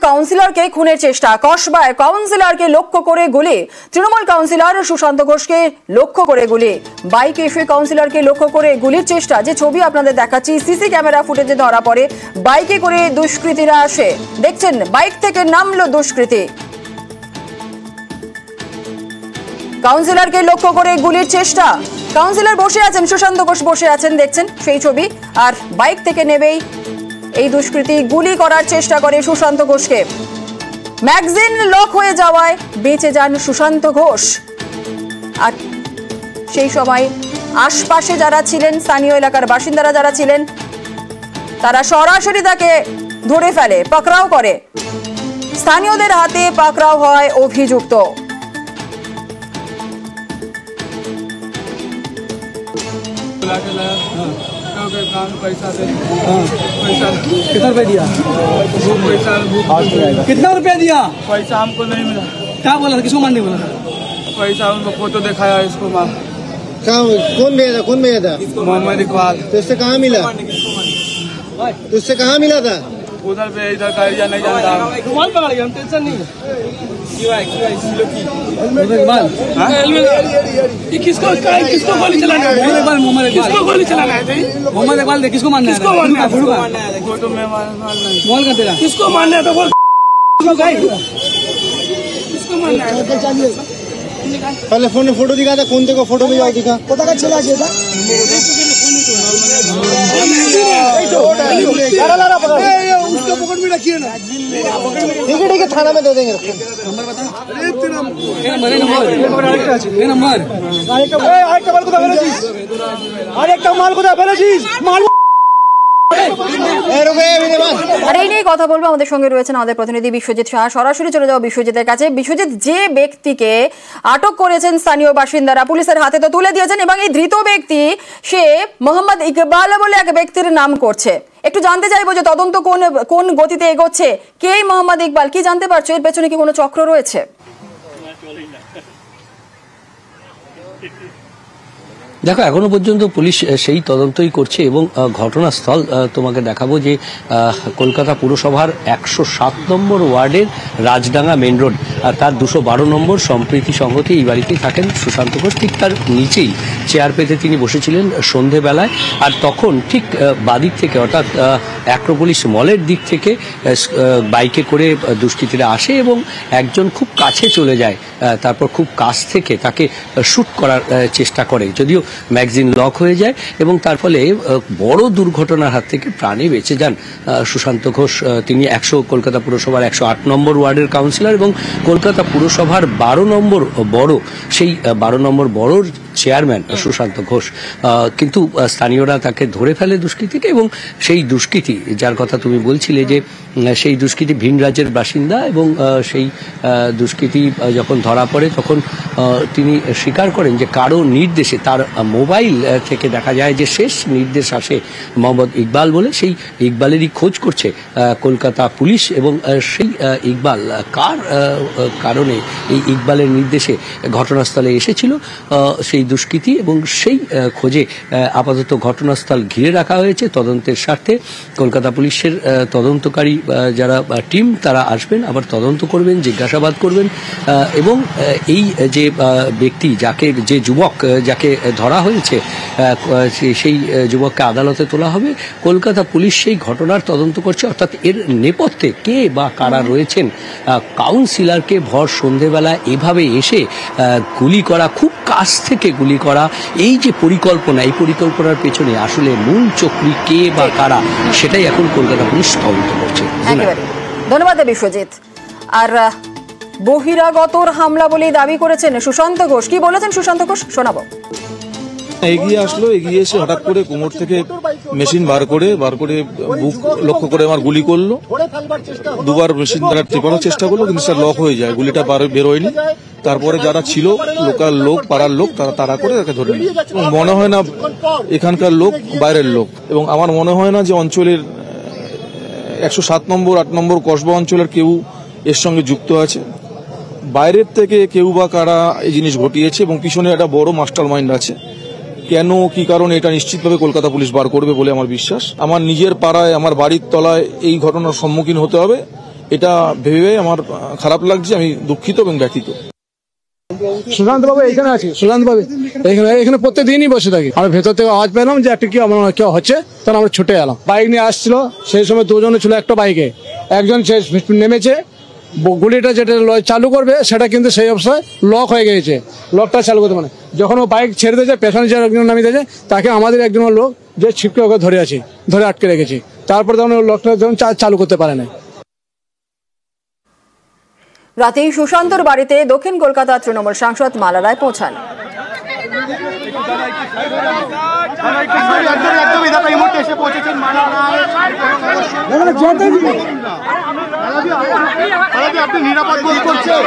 কাউন্সিলরকে খুনের চেষ্টা, কসবায় কাউন্সিলরকে লক্ষ্য করে গুলি, তৃণমূল কাউন্সিলর সুশান্ত ঘোষকে লক্ষ্য করে গুলি, বাইকে এসে কাউন্সিলরকে লক্ষ্য করে গুলির চেষ্টা। যে ছবি আপনাদের দেখাচ্ছি, সিসি ক্যামেরা ফুটেজে ধরা পড়ে বাইকে করে দুষ্কৃতীরা আসে। দেখছেন বাইক থেকে নামলো দুষ্কৃতী, কাউন্সিলরকে লক্ষ্য করে গুলির চেষ্টা। কাউন্সিলর বসে আছেন, সুশান্ত ঘোষ বসে আছেন, দেখছেন সেই ছবি। আর বাইক থেকে নেবেই এই দুষ্কৃতী গুলি করার চেষ্টা করে সুশান্ত ঘোষকে। ম্যাগজিন লক হয়ে যাওয়ায় বেঁচে যান সুশান্ত ঘোষ। আর সেই সময় আশপাশে যারা ছিলেন, স্থানীয় এলাকার বাসিন্দারা যারা ছিলেন, তারা সরাসরি তাকে ধরে ফেলে, পাকড়াও করে। স্থানীয়দের হাতে পাকড়াও হয় অভিযুক্ত। कितना रुपया दिया? कितना रुपया दिया? पैसा हमको नहीं मिला। क्या बोला था? किसको मारने बोला था? पैसा उनको फोटो दिखाया इसको मार। कौन भेजा था? कौन भेजा था? मोहम्मद इकबाल। तो इससे कहाँ मिला? तो इससे कहाँ मिला था? उधर पे इधर का एरिया नहीं जानता। रुमाल पकड़ गया, हम टेंशन नहीं है। ये किसको गोली चलाना है? किसको गोली चलाना है? मोहम्मद इकबाल दे, किसको मारना है? किसको मारना है? फोटो में मोल का तेरा किसको मारना है? तो बोल किसको मारना है? पहले फोन में फोटो दिखा था, कौन देखो फोटो में जाओ दिखा पता का चला गया था। उसको पकड़ में रखिए ना। ठीक है थाना में दे देंगे। नंबर बता। আর এই নিয়ে কথা বলবো, আমাদের সঙ্গে রয়েছেন আমাদের প্রতিনিধি বিশ্বজিৎ শাহ। সরাসরি চলে যাও বিশ্বজিতের কাছে। বিশ্বজিৎ, যে ব্যক্তিকে আটক করেছেন স্থানীয় বাসিন্দারা, পুলিশের হাতে তো তুলে দিয়েছেন, এবং এই ধৃত ব্যক্তি সে মোহাম্মদ ইকবাল বলে এক ব্যক্তির নাম করছে। একটু জানতে চাইবো যে তদন্ত কোন গতিতে এগোচ্ছে, কে মোহাম্মদ ইকবাল, কি জানতে পারছো? এর পেছনে কি কোনো চক্র রয়েছে? দেখো, এখনো পর্যন্ত পুলিশ সেই তদন্তই করছে এবং ঘটনাস্থল তোমাকে দেখাবো যে কলকাতা পুরসভার 107 নম্বর ওয়ার্ডের রাজডাঙ্গা মেন রোড, তার 212 নম্বর সম্প্রীতি সংহতি এই বাড়িতেই থাকেন সুশান্ত ঘোষ। ঠিক তার নিচেই চেয়ার পেতে তিনি বসেছিলেন সন্ধেবেলায়। আর তখন ঠিক বাদিক থেকে, অর্থাৎ অ্যাক্রোপলিস মলের দিক থেকে বাইকে করে দুষ্কৃতীরা আসে এবং একজন খুব কাছে চলে যায়, তারপর খুব কাছ থেকে তাকে শ্যুট করার চেষ্টা করে, যদিও ম্যাগজিন লক হয়ে যায় এবং তার ফলে বড় দুর্ঘটনার হাত থেকে প্রাণে বেঁচে যান সুশান্ত ঘোষ। তিনি কলকাতা পুরসভার 108 নম্বর ওয়ার্ডের কাউন্সিলর এবং কলকাতা পুরসভার 12 নম্বর বড়, সেই 12 নম্বর বড়র চেয়ারম্যান সুশান্ত ঘোষ। কিন্তু স্থানীয়রা তাকে ধরে ফেলে দুষ্কৃতীকে, এবং সেই দুষ্কৃতী যার কথা তুমি বলছিলে, যে সেই দুষ্কৃতী ভিন রাজ্যের বাসিন্দা, এবং সেই দুষ্কৃতী যখন ধরা পড়ে তখন তিনি স্বীকার করেন যে কারো নির্দেশে, তার মোবাইল থেকে দেখা যায় যে শেষ নির্দেশ আসে মোহাম্মদ ইকবাল বলে। সেই ইকবালেরই খোঁজ করছে কলকাতা পুলিশ, এবং সেই ইকবাল কার কারণে এই ইকবালের নির্দেশে ঘটনাস্থলে এসেছিল সেই দুষ্কৃতী, এবং সেই খোঁজে আপাতত ঘটনাস্থল ঘিরে রাখা হয়েছে তদন্তের স্বার্থে। কলকাতা পুলিশের তদন্তকারী যারা টিম, তারা আসবেন, আবার তদন্ত করবেন, জিজ্ঞাসাবাদ করবেন, এবং এই যে ব্যক্তি, যে যুবক যাকে ধরা হয়েছে, সেই যুবককে আদালতে তোলা হবে। কলকাতা পুলিশ সেই ঘটনার তদন্ত করছে, অর্থাৎ এর নেপথ্যে কে বা কারা রয়েছেন। কাউন্সিলরকে ভর সন্ধেবেলা এভাবে এসে গুলি করা, খুব কাছ থেকে গুলি করা, এই যে পরিকল্পনা, এই পরিকল্পনার পেছনে আসলে মূল চক্রী কে বা কারা, সেটাই এখন কলকাতা পুলিশ তদন্ত করছে। ধন্যবাদ বিশ্বজিৎ। আর বহিরাগতর হামলা বলেই দাবি করেছেন সুশান্ত ঘোষ। কি বলেছেন সুশান্ত ঘোষ, শোনাবো। এগিয়ে আসলো, এগিয়ে এসে হঠাৎ করে কোমর থেকে মেশিন বার করে বুক লক্ষ্য করে আমার গুলি করলো। দুবার মেশিন দ্বারা টেপানোর চেষ্টা করলো, কিন্তু সেটা লক হয়ে যায়, গুলিটা বেরোয়নি। তারপরে যারা ছিল, লোকাল লোক, পাড়ার লোক, তারা করে তাকে ধরে নিল। মনে হয় না এখানকার লোক, বাইরের লোক, এবং আমার মনে হয় না যে অঞ্চলের 107 নম্বর 8 নম্বর কসবা অঞ্চলের কেউ এর সঙ্গে যুক্ত আছে। বাইরের থেকে কেউ বা কারা এই জিনিস ঘটিয়েছে, এবং পিছনে একটা বড় মাস্টার মাইন্ড আছে। কেন, কি কারণে, এটা নিশ্চিতভাবে কলকাতা পুলিশ বার করবে বলে আমার বিশ্বাস। আমার নিজের পাড়ায়, আমার বাড়ির তলায় এই ঘটনার সম্মুখীন হতে হবে, এটা ভেবে আমার খারাপ লাগছে, আমি দুঃখিত এবং ব্যথিত। সুশান্ত বাবু এখানে আছে, সুশান্ত বাবু এখানে প্রত্যেকদিনই বসে থাকি। আমরা ভেতর থেকে আওয়াজ পেলাম যে একটা কেউ হচ্ছে, তখন আমরা ছুটে এলাম। বাইক নিয়ে আসছিল, সেই সময় দুজনে ছিল একটা বাইকে, একজন নেমেছে, গুলিটা যেটা চালু করবে সেটা কিন্তু সেই অবস্থায় লক হয়ে গেছে, লকটা চালু করতে মানে যখন ও বাইক ছেড়ে দিয়েছে, পেছনে যে একজন নামিয়ে দিয়েছে, তাকে আমাদের একজন লোক যে ছিপকে ওকে ধরে আটকে রেখেছি। তারপরে তখন লকটা চালু করতে পারে না। রাতেই সুশান্তর বাড়িতে দক্ষিণ কলকাতা তৃণমূল সাংসদ মালা রায় পৌঁছান। আপনি নিরাপদ বোধ করছেন?